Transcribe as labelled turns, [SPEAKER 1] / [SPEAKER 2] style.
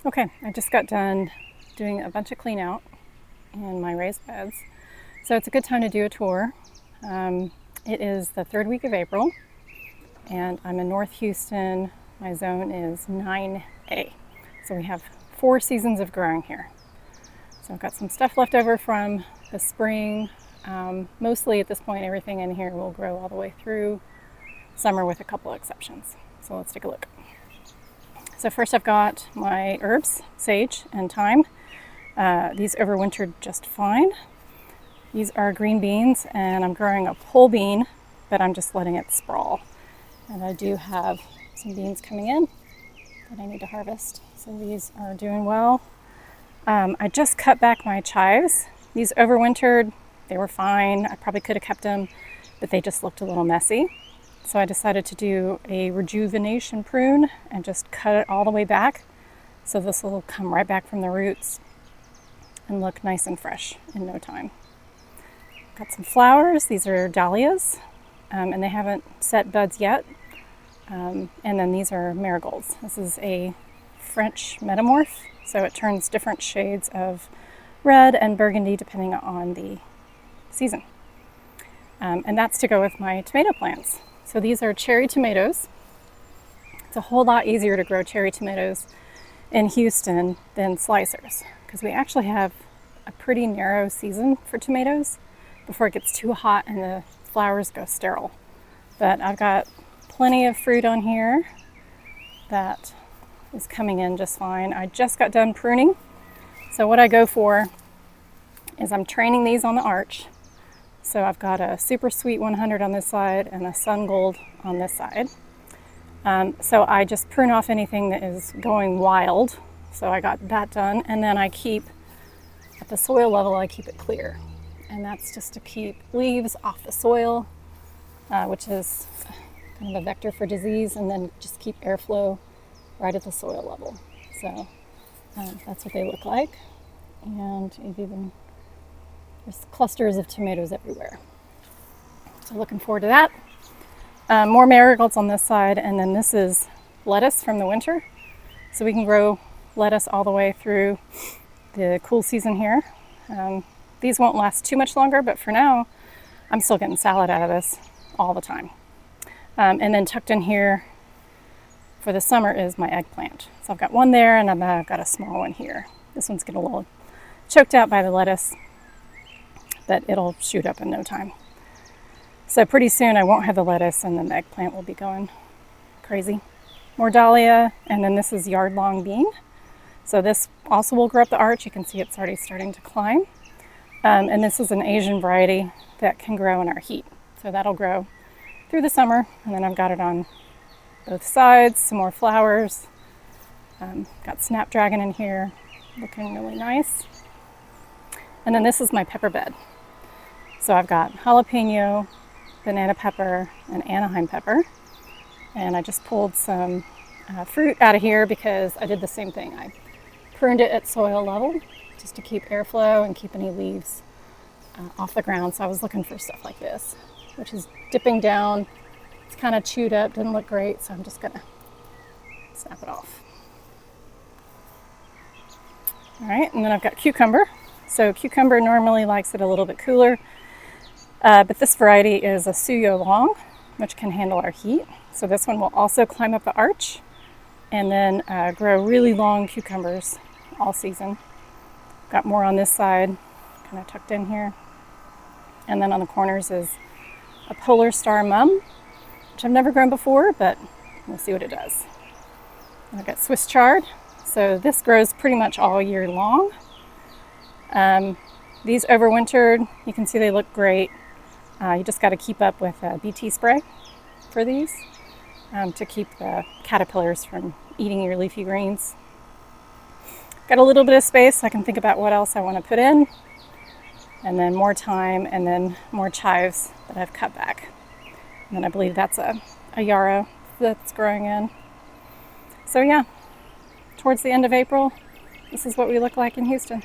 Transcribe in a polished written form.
[SPEAKER 1] Okay, I just got done doing a bunch of clean out in my raised beds. So it's a good time to do a tour. It is the third week of April and I'm in North Houston. My zone is 9A. So we have 4 seasons of growing here. So I've got some stuff left over from the spring. Mostly at this point, everything in here will grow all the way through summer with a couple of exceptions. So let's take a look. So first I've got my herbs, sage and thyme. These overwintered just fine. These are green beans and I'm growing a pole bean, but I'm just letting it sprawl. And I do have some beans coming in that I need to harvest. So these are doing well. I just cut back my chives. These overwintered, they were fine. I probably could have kept them, but they just looked a little messy. So I decided to do a rejuvenation prune and just cut it all the way back. So this will come right back from the roots and look nice and fresh in no time. Got some flowers. These are dahlias, and they haven't set buds yet. And then these are marigolds. This is a French metamorph, so it turns different shades of red and burgundy depending on the season. And that's to go with my tomato plants. So these are cherry tomatoes. It's a whole lot easier to grow cherry tomatoes in Houston than slicers because we actually have a pretty narrow season for tomatoes before it gets too hot and the flowers go sterile. But I've got plenty of fruit on here that is coming in just fine. I just got done pruning. So what I go for is I'm training these on the arch. So I've got a super sweet 100 on this side and a sun gold on this side. So I just prune off anything that is going wild. So I got that done. And then I keep, at the soil level, I keep it clear. And that's just to keep leaves off the soil, which is kind of a vector for disease, and then just keep airflow right at the soil level. So that's what they look like. And there's clusters of tomatoes everywhere. So looking forward to that. More marigolds on this side, and then this is lettuce from the winter. So we can grow lettuce all the way through the cool season here. These won't last too much longer, but for now, I'm still getting salad out of this all the time. And then tucked in here for the summer is my eggplant. So I've got one there, and I've got a small one here. This one's getting a little choked out by the lettuce, but it'll shoot up in no time. So pretty soon I won't have the lettuce and then the eggplant will be going crazy. More dahlia, and then this is yard-long bean. So this also will grow up the arch. You can see it's already starting to climb. And this is an Asian variety that can grow in our heat. So that'll grow through the summer, and then I've got it on both sides, some more flowers. Got snapdragon in here, looking really nice. And then this is my pepper bed. So I've got jalapeno, banana pepper, and Anaheim pepper. And I just pulled some fruit out of here because I did the same thing. I pruned it at soil level just to keep airflow and keep any leaves off the ground. So I was looking for stuff like this, which is dipping down. It's kind of chewed up, didn't look great, so I'm just gonna snap it off. All right, and then I've got cucumber. So cucumber normally likes it a little bit cooler, but this variety is a suyo long, which can handle our heat. So this one will also climb up the arch and then grow really long cucumbers all season. Got more on this side, kind of tucked in here. And then on the corners is a polar star mum, which I've never grown before, but we'll see what it does. And I've got Swiss chard. So this grows pretty much all year long. These overwintered, you can see they look great. You just got to keep up with BT spray for these to keep the caterpillars from eating your leafy greens. Got a little bit of space so I can think about what else I want to put in. And then more thyme, and then more chives that I've cut back. And then I believe that's a yarrow that's growing in. So yeah, towards the end of April, this is what we look like in Houston.